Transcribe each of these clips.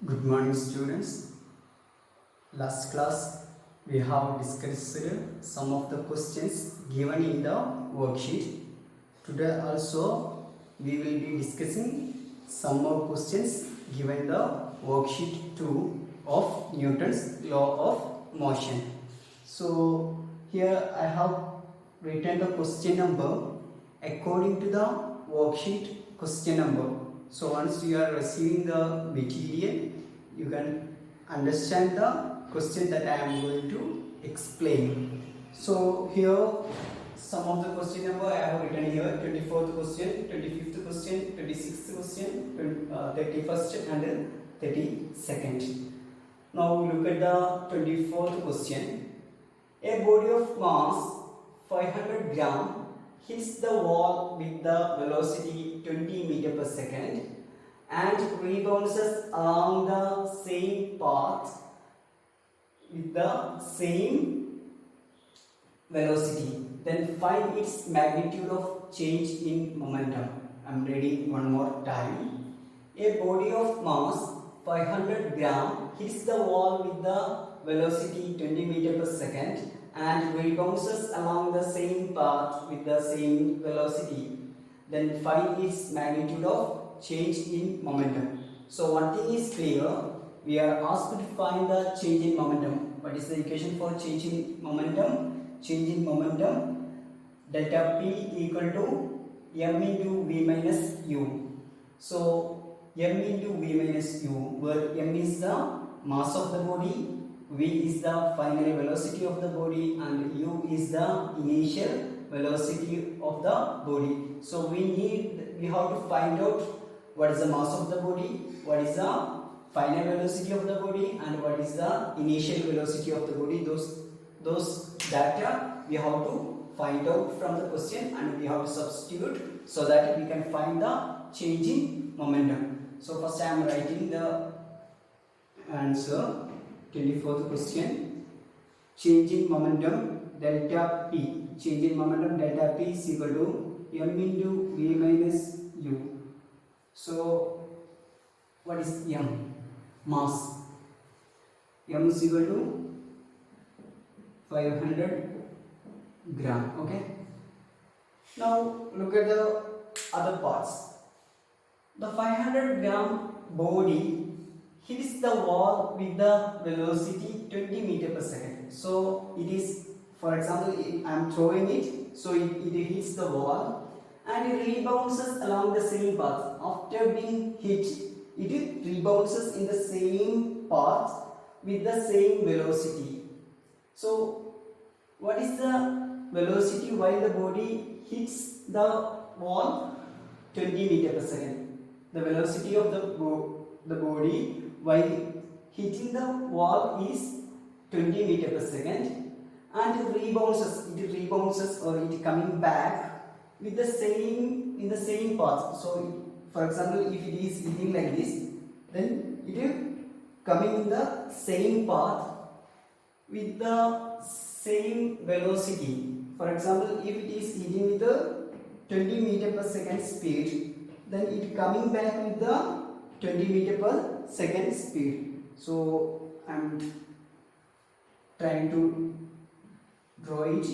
Good morning, students. Last class we have discussed some of the questions given in the worksheet. Today also we will be discussing some more questions given in the worksheet 2 of Newton's law of motion. So here I have written the question number according to the worksheet question number. So once you are receiving the material, you can understand the question that I am going to explain. So here some of the question number I have written here: 24th question, 25th question, 26th question, 31st and 32nd. Now look at the 24th question. A body of mass 500 gram hits the wall with the velocity 20 meter per second and rebounds along the same path with the same velocity. Then find its magnitude of change in momentum. I am reading one more time. A body of mass 500 gram hits the wall with the velocity 20 meter per second and rebounds along the same path with the same velocity. Then find its magnitude of change in momentum. So one thing is clear, we are asked to find the change in momentum. What is the equation for change in momentum? Change in momentum, delta P equal to m into v minus u. So m into v minus u, where m is the mass of the body, v is the final velocity of the body, and u is the initial velocity of the body. So we have to find out what is the mass of the body, what is the final velocity of the body, and what is the initial velocity of the body. Those data we have to find out from the question, and we have to substitute so that we can find the change in momentum. So first I am writing the answer. 24th question. Change in momentum delta P. Change in momentum delta P is equal to m into v minus u. So what is m? Mass. M is equal to 500 gram. Okay. Now look at the other parts. The 500 gram body hits the wall with the velocity 20 meter per second. So it is, for example, I am throwing it, so it hits the wall and it rebounds along the same path. After being hit, it rebounds in the same path with the same velocity. So what is the velocity while the body hits the wall? 20 meter per second. The velocity of the body while hitting the wall is 20 meter per second, and it rebounds or it coming back with the same in the same path. So for example, if it is hitting like this, then it is coming in the same path with the same velocity. For example, if it is hitting with the 20 meter per second speed, then it coming back with the 20 meter per second speed. So I am trying to draw it.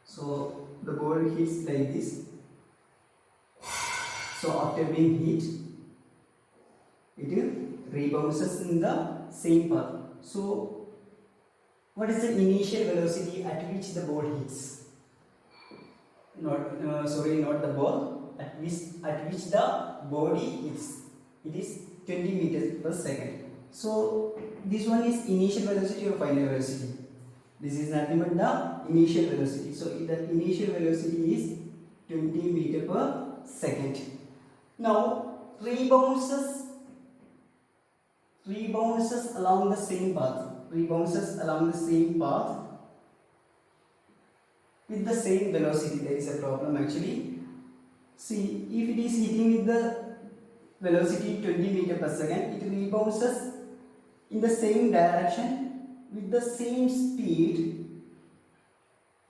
So the ball hits like this. So after being hit, it rebounds in the same path. So what is the initial velocity at which the ball hits? Not the ball, at which the body hits. It is 20 meters per second. So this one is initial velocity or final velocity. This is nothing but the initial velocity. So the initial velocity is 20 meter per second. Now rebounds along the same path. Rebounds along the same path with the same velocity. There is a problem actually. See, if it is hitting with the velocity 20 meter per second, it rebounds in the same direction with the same speed.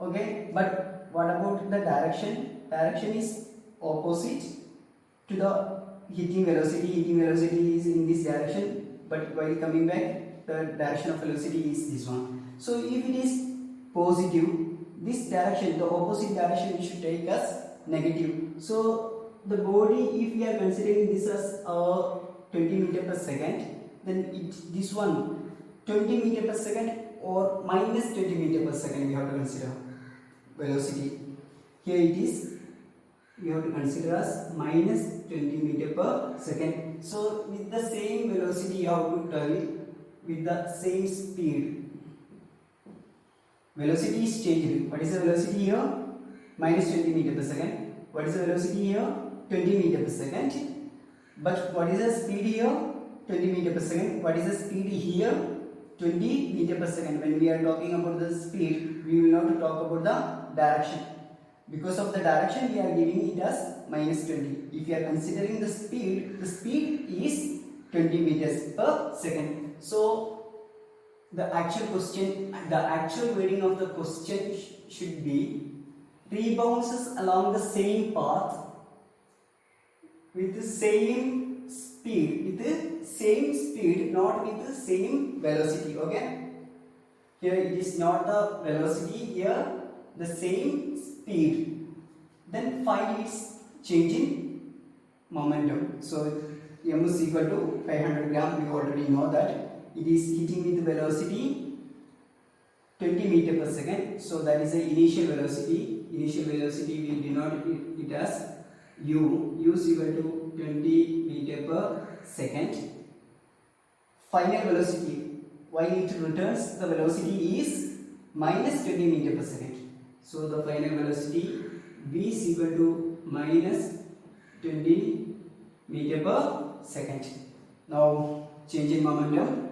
Okay, but what about the direction? Direction is opposite to the hitting velocity is in this direction, but while coming back, the direction of velocity is this one. So if it is positive, this direction, the opposite direction, we should take as negative. So the body, if we are considering this as 20 meter per second, then this one 20 meter per second or minus 20 meter per second we have to consider velocity. Here it is, we have to consider as minus 20 meter per second. So with the same velocity you have to travel with the same speed. Velocity is changed. What is the velocity here? Minus 20 meter per second. What is the velocity here? 20 meter per second. But what is the speed here? 20 meter per second. What is the speed here? 20 meter per second. When we are talking about the speed, we will not talk about the direction. Because of the direction, we are giving it as minus 20. If you are considering the speed is 20 meters per second. So the actual wording of the question should be: rebounces along the same path with the same speed, not with the same velocity. Okay, here it is not the velocity, here the same speed. Then find its change in momentum. So m is equal to 500 gram. We already know that it is hitting with velocity 20 meter per second. So that is the initial velocity. Initial velocity we denote it as u. U is equal to 20 meter per second. Final velocity, while it returns, the velocity is minus 20 meter per second. So the final velocity v is equal to minus 20 meter per second. Now change in momentum.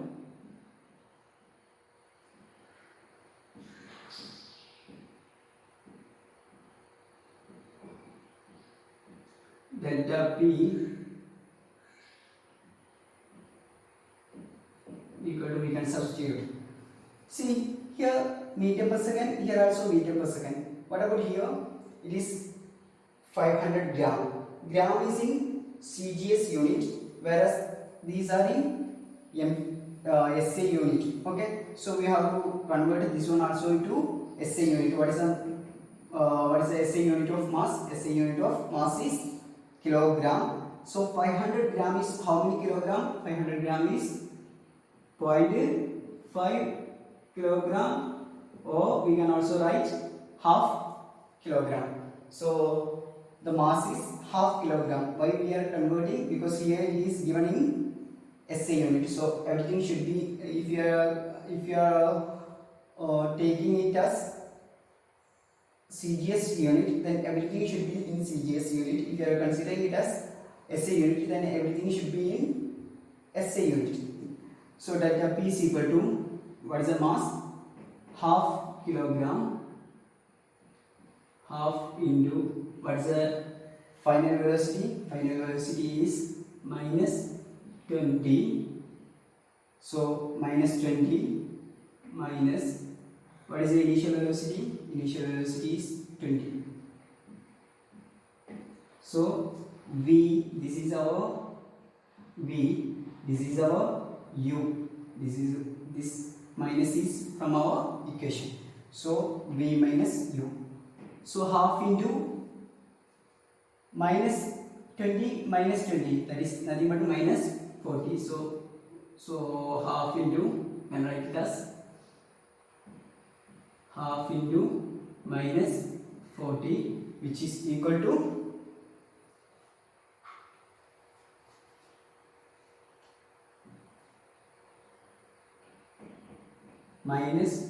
Delta P equal to, we can substitute. See here meter per second, here also meter per second. What about here? It is 500 gram. Gram is in CGS unit, whereas these are in SI unit. Okay, so we have to convert this one also into SI unit. What is the SI unit of mass? SI unit of mass is kilogram. So 500 gram is how many kilogram? 500 gram is 0.5 kilogram, or we can also write half kilogram. So the mass is half kilogram. Why we are converting? Because here it is given in SI unit. So everything should be, if you are taking it as CGS unit, then everything should be in CGS unit. If you are considering it as SI unit, then everything should be in SI unit. So delta P is equal to, what is the mass? Half kilogram, half into, what is the final velocity? Final velocity is minus 20. So minus 20 minus, what is the initial velocity? Initial velocity is 20. So V, this is our V, this is our U, this minus is from our equation. So V minus U. So half into minus 20 minus 20, that is nothing but minus 40. So half into, and write it as half into minus 40, which is equal to minus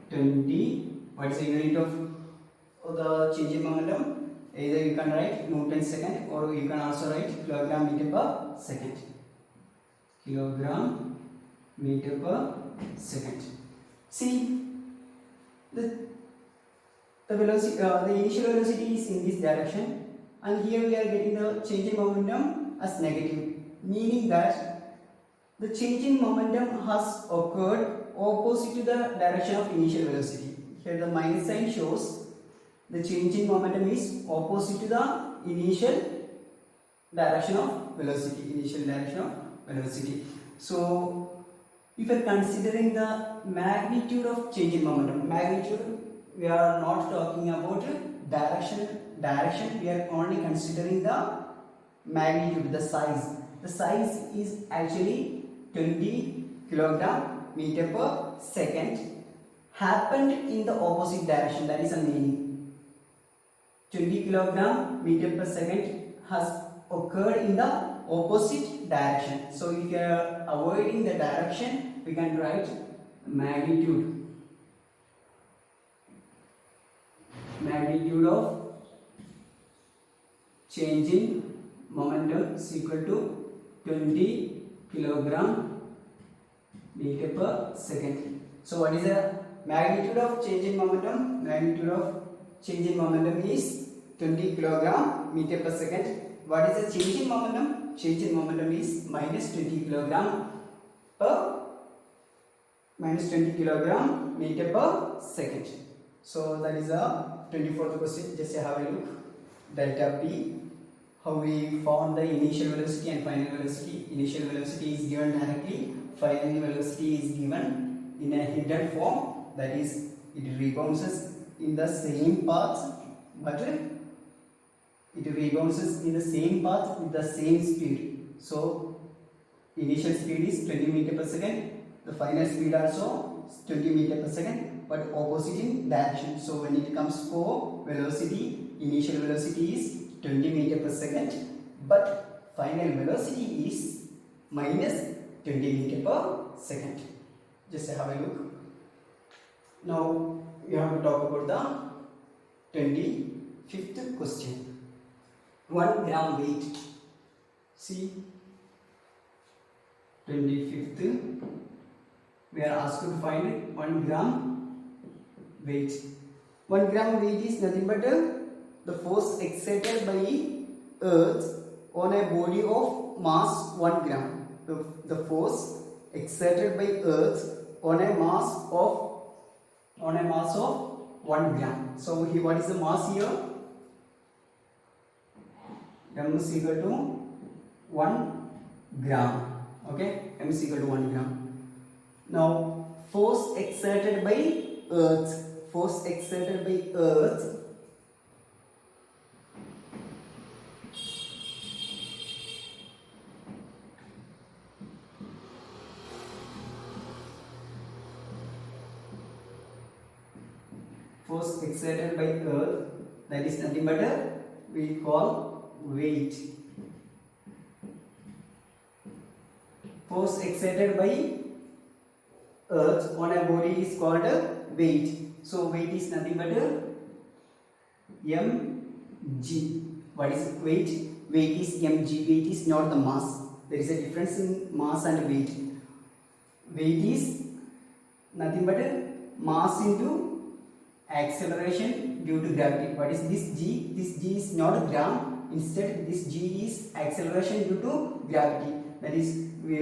20. What is the unit of the change in momentum? Either you can write Newton second, or you can also write kilogram meter per second. Kilogram meter per second. See, the velocity, the initial velocity is in this direction, and here we are getting the change in momentum as negative, meaning that the change in momentum has occurred opposite to the direction of initial velocity. Here the minus sign shows the change in momentum is opposite to the initial direction of velocity, initial direction of velocity. So if we are considering the magnitude of change in momentum, magnitude, we are not talking about direction, we are only considering the magnitude, the size. The size is actually 20 kilogram meter per second happened in the opposite direction, that is a meaning. 20 kilogram meter per second has occurred in the opposite direction. So if you are avoiding the direction, we can write magnitude of change in momentum is equal to 20 kilogram meter per second. So what is the magnitude of change in momentum? Magnitude of change in momentum is 20 kilogram meter per second. What is the change in momentum? Change in momentum is minus 20 kilogram meter per second. So that is the 24th question. Just have a look. Delta P. How we found the initial velocity and final velocity. Initial velocity is given directly. Final velocity is given in a hidden form. That is, it rebounds in the same path, but it rebounds in the same path with the same speed. So initial speed is 20 meter per second. The final speed also 20 meter per second, but opposite in direction. So when it comes for velocity, initial velocity is 20 meter per second, but final velocity is minus 20 meter per second. Just have a look. Now we have to talk about the 25th question. 1 gram weight. See, 25th, we are asked to find 1 gram weight. 1 gram weight is nothing but the force exerted by Earth on a body of mass 1 gram. The force exerted by Earth on a mass of 1 gram. So here, what is the mass here? M is equal to 1 gram. Okay, M is equal to 1 gram. Now, force exerted by Earth. Force exerted by Earth that is nothing but we call weight. Force exerted by Earth on a body is called weight. So weight is nothing but mg. What is weight? Weight is mg. Weight is not the mass. There is a difference in mass and weight. Weight is nothing but mass into acceleration due to gravity. What is this g? This g is not gram. Instead, this g is acceleration due to gravity. That is, we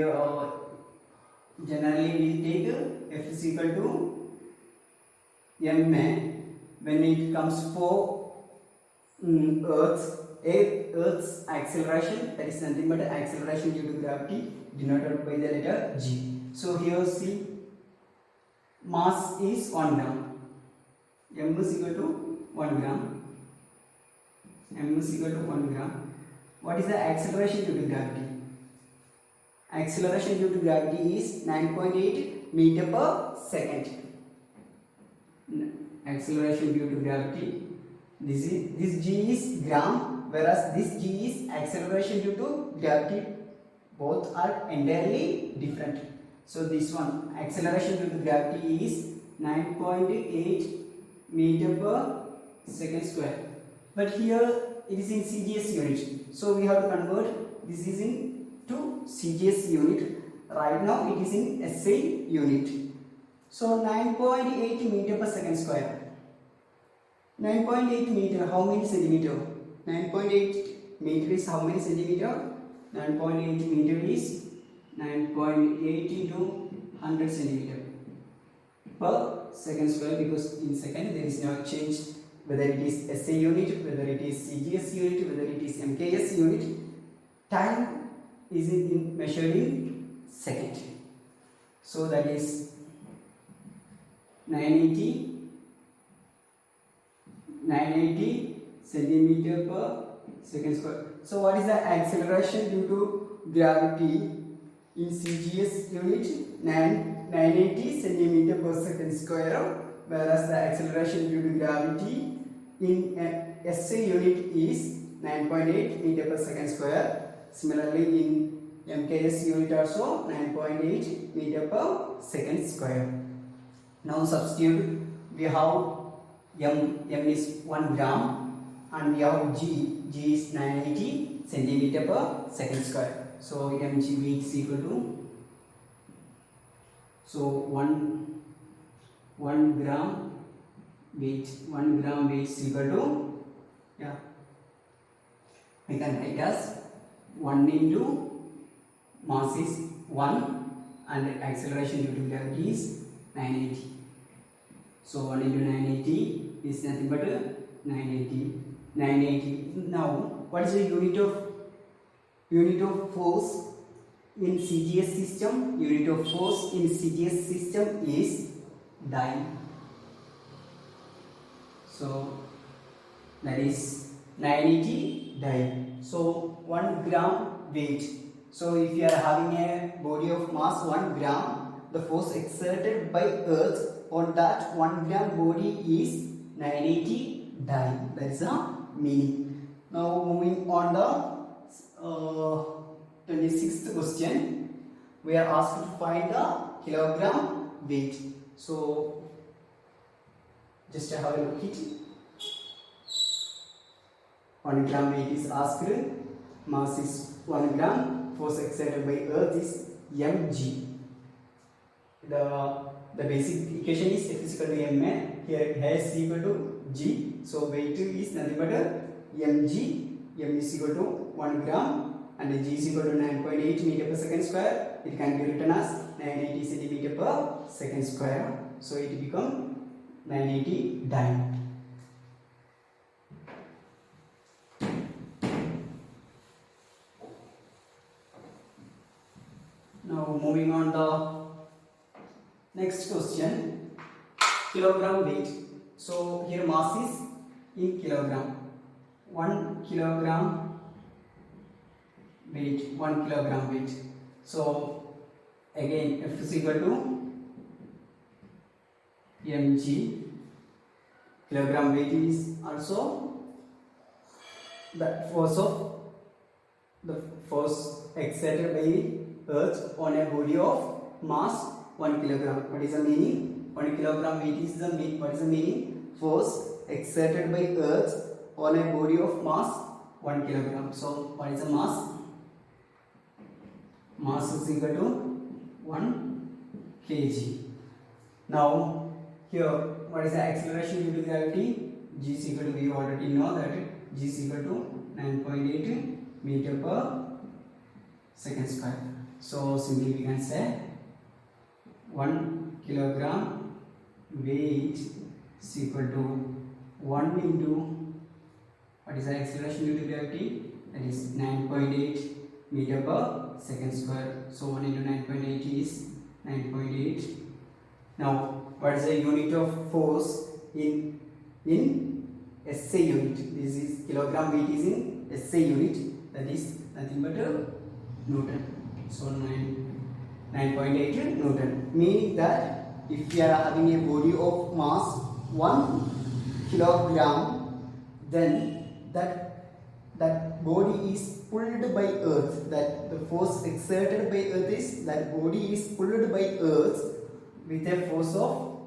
generally we take F is equal to ma when it comes for Earth's acceleration, that is nothing but acceleration due to gravity denoted by the letter g. So here see, mass is 1 gram. M is equal to 1 gram. M is equal to 1 gram. What is the acceleration due to gravity? Acceleration due to gravity is 9.8 meter per second. Acceleration due to gravity. This g is gram, whereas this g is acceleration due to gravity. Both are entirely different. So this one, acceleration due to gravity is 9.8 meter per second square. But here it is in CGS unit. So we have to convert this is into CGS unit. Right now it is in SI unit. So 9.8 meter per second square. 9.8 meter, how many centimeter? 9.8 meter is how many centimeter? 9.8 meter is 9.8 into 100 centimeter per second square, because in second there is no change whether it is SI unit, whether it is CGS unit, whether it is MKS unit. time is measured in second. So that is 980 centimeter per second square. So what is the acceleration due to gravity in CGS unit? 980 centimeter per second square, whereas the acceleration due to gravity in SI unit is 9.8 meter per second square. Similarly in MKS unit also 9.8 meter per second square. Now substitute, we have M is 1 gram and we have G is 980 centimeter per second square. So mg weight is equal to, so 1 gram weight is equal to, yeah, we can write as 1 into mass is 1 and acceleration due to gravity is 980. So 1 into 980 is nothing but 980. Now what is the unit of force in CGS system? Unit of force in CGS system is dyne. So that is 980 dyne. So 1 gram weight. So if you are having a body of mass 1 gram, the force exerted by earth on that 1 gram body is 980 dyne. That is the meaning. Now moving on the 26th question, we are asked to find the kilogram weight. So just have a look at it. 1 gram weight is asked, mass is 1 gram, force exerted by earth is mg. The basic equation is F is equal to ma, here is equal to g, so weight is nothing but mg. M is equal to 1 gram and g is equal to 9.8 meter per second square. It can be written as 980 centimeter per second square. So it becomes 980 dyne. Now moving on the next question, kilogram weight. So here mass is in kilogram. 1 kilogram weight, 1 kilogram weight. So again F is equal to mg. Kilogram weight is also the force exerted by earth on a body of mass 1 kilogram. What is the meaning? 1 kilogram weight is the mean. What is the meaning? Force exerted by earth on a body of mass 1 kilogram. So what is the mass? Mass is equal to 1 kg. Now here what is the acceleration due to gravity? G is equal to, we already know that G is equal to 9.8 meter per second square. So simply we can say 1 kilogram weight is equal to 1 into, what is the acceleration due to gravity? That is 9.8 meter per second square. So 1 into 9.8 is 9.8. Now what is the unit of force in SI unit? This is kilogram weight is in SI unit, that is nothing but Newton. So 9.8 Newton, meaning that if you are having a body of mass 1 kilogram, then that body is pulled by earth, that the force exerted by earth is, that body is pulled by earth with a force of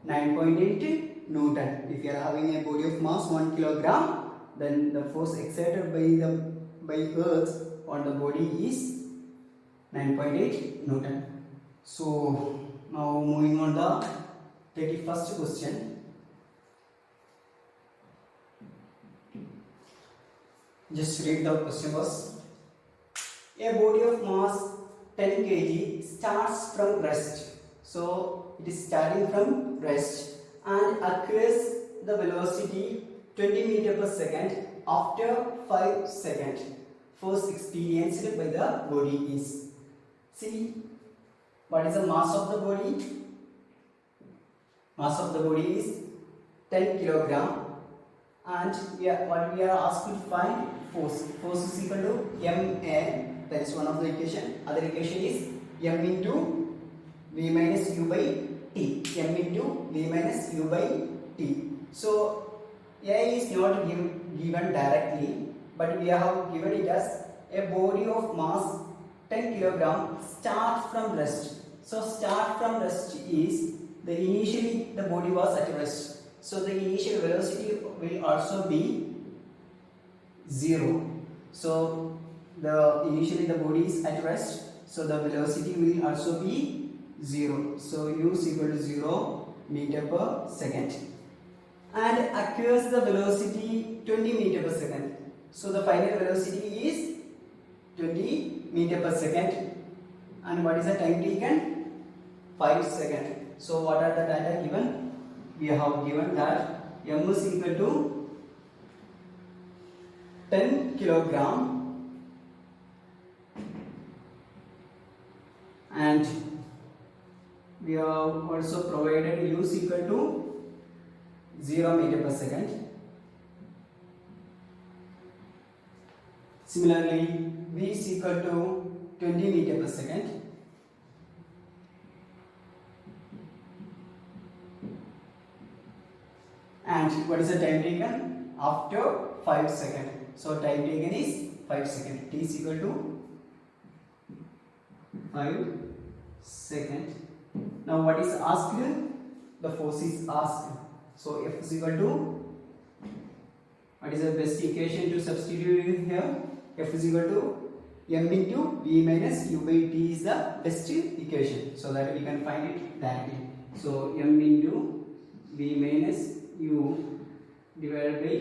9.8 Newton. If you are having a body of mass 1 kilogram, then the force exerted by earth on the body is 9.8 Newton. So now moving on the 31st question. Just read the question first. A body of mass 10 kg starts from rest. So it is starting from rest and acquires the velocity 20 meter per second after 5 seconds. force experienced by the body is. See, what is the mass of the body? Mass of the body is 10 kilogram, and what we are asked to find force. Force is equal to ma. That is one of the equation. Other equation is m into v minus u by t. M into v minus u by t. So a is not given directly, but we have given it as a body of mass 10 kilogram start from rest. So start from rest is initially the body was at rest. So the initial velocity will also be 0. So initially the body is at rest. So the velocity will also be 0. So u is equal to 0 meter per second. And acquires the velocity 20 meter per second. So the final velocity is 20 meter per second. And what is the time taken? 5 seconds. So what are the data given? We have given that m is equal to 10 kilogram and we have also provided u is equal to 0 meter per second. Similarly, v is equal to 20 meter per second. And what is the time taken? After 5 seconds. So time taken is 5 seconds. T is equal to 5 seconds. Now what is asked? The force is asked. So F is equal to, what is the best equation to substitute here? F is equal to m into v minus u by t is the best equation. So that we can find it directly. So m into v minus u divided by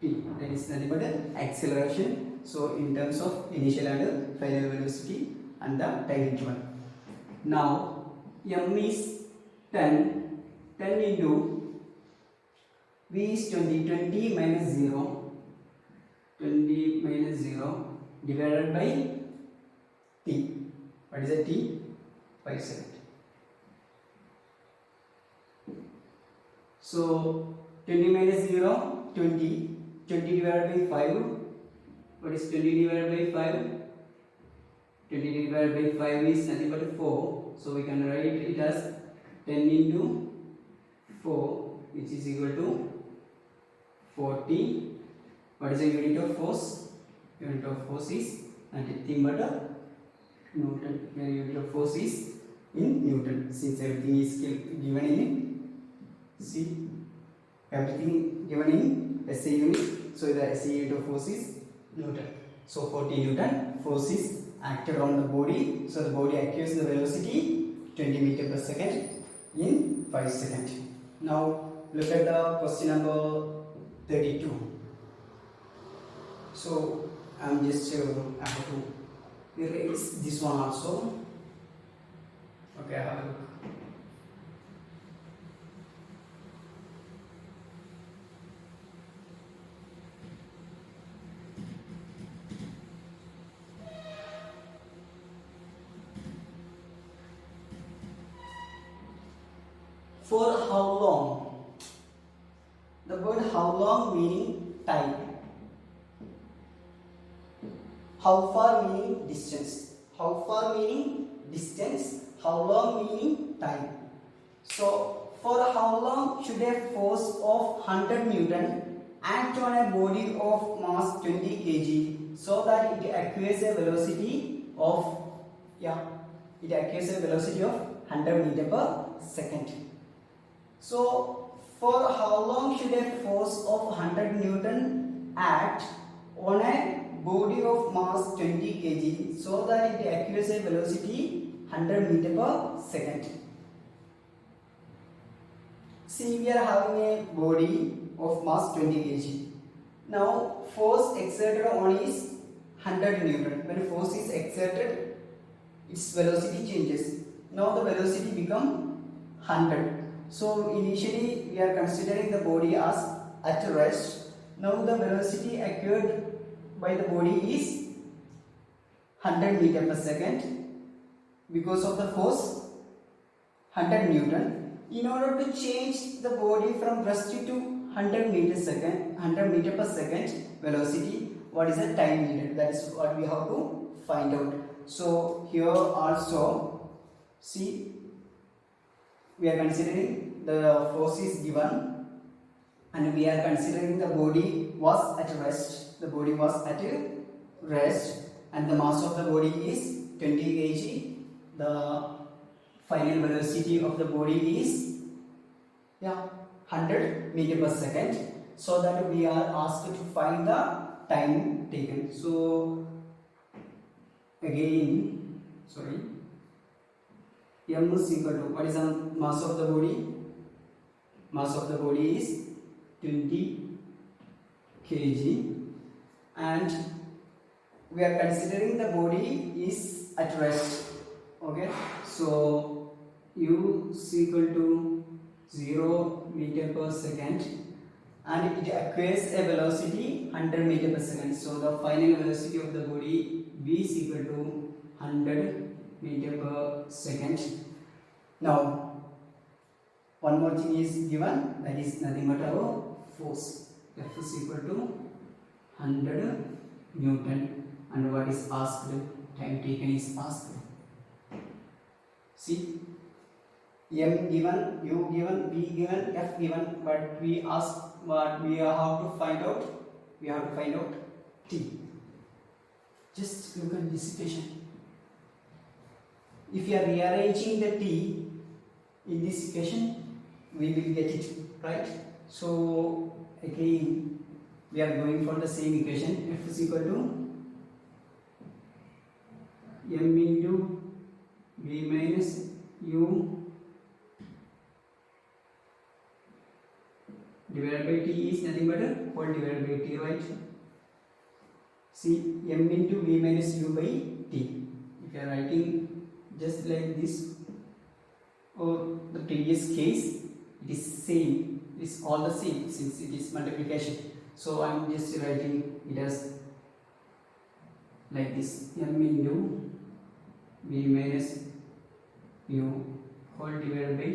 t, that is nothing but acceleration. So in terms of initial and final velocity and the time interval. Now m is 10 into v is 20 minus 0 divided by t. What is the t? 5 seconds. So 20 minus 0, 20. 20 divided by 5. What is 20 divided by 5? 20 divided by 5 is nothing but 4. So we can write it as 10 into 4, which is equal to 40. What is the unit of force? Unit of force is nothing but Newton. Here unit of force is in Newton. Since everything is given in see, everything given in SI unit, so the SI unit of force is Newton. So 40 Newton force is acted on the body. So the body acquires the velocity 20 meter per second in 5 seconds. Now look at the question number 32. So I am just I have to erase this one also. Okay, I have a look. For how long? The word how long meaning time. How far meaning distance. How far meaning distance. How long meaning time. So for how long should a force of 100 Newton act on a body of mass 20 kg so that it acquires a velocity of 100 meter per second. So for how long should a force of 100 Newton act on a body of mass 20 kg so that it acquires a velocity 100 meter per second? See, we are having a body of mass 20 kg. Now force exerted on is 100 Newton. When force is exerted, its velocity changes. Now the velocity become 100. So initially we are considering the body as at rest. Now the velocity acquired by the body is 100 meter per second because of the force 100 Newton. In order to change the body from rest to 100 meter per second velocity, what is the time needed? That is what we have to find out. So here also, see, we are considering the force is given and we are considering the body was at rest. The body was at rest and the mass of the body is 20 kg. The final velocity of the body is 100 meter per second. So that we are asked to find the time taken. So again, m is equal to, what is the mass of the body? Mass of the body is 20 kg and we are considering the body is at rest. Okay, so u is equal to 0 meter per second and it acquires a velocity 100 meter per second. So the final velocity of the body v is equal to 100 meter per second. Now one more thing is given, that is nothing but our force. F is equal to 100 Newton and what is asked, time taken is asked. See, m given, u given, v given, f given, but we ask what we have to find out. We have to find out t. Just look at this equation. If you are rearranging the t in this equation, we will get it, right? So again, we are going for the same equation. F is equal to m into v minus u divided by t is nothing but whole divided by t, right? See, m into v minus u by t. If you are writing just like this or the previous case, it is same. It is all the same since it is multiplication. So I am just writing it as like this: m into v minus u whole divided by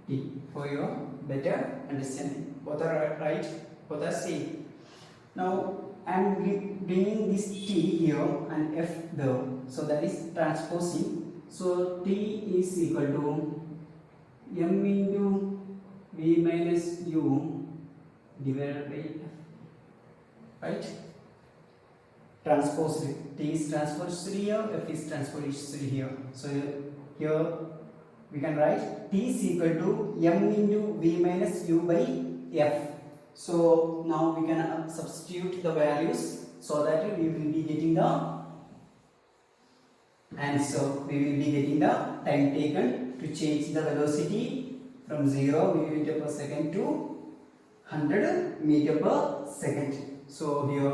t for your better understanding. Both are right, both are same. Now I am bringing this t here and f there, so that is transposing. So t is equal to m into v minus u divided by f, right? Transposed. T is transposed here, f is transposed here. So here we can write t is equal to m into v minus u by f. So now we can substitute the values so that we will be getting the answer. We will be getting the time taken to change the velocity from 0 meter per second to 100 meter per second. So here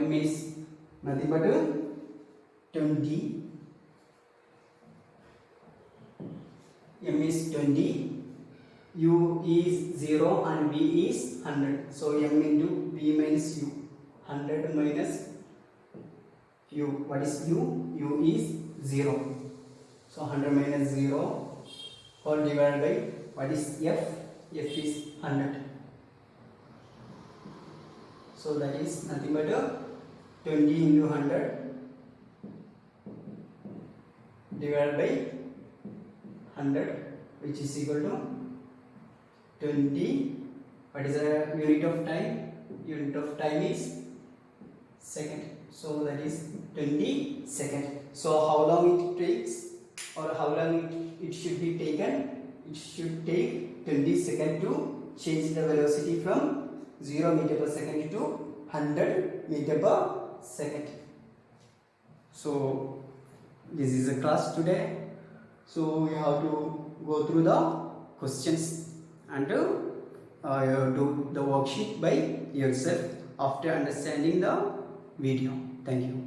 m is nothing but 20. M is 20, u is 0 and v is 100. So m into v minus u, 100 minus u. What is u? U is 0. So 100 minus 0 whole divided by what is f? F is 100. So that is nothing but 20 into 100 divided by 100, which is equal to 20. What is the unit of time? Unit of time is second. So that is 20 seconds. So how long it takes, or how long it should be taken? It should take 20 seconds to change the velocity from 0 meter per second to 100 meter per second. So this is a class today. So you have to go through the questions and do the worksheet by yourself after understanding the video. Thank you.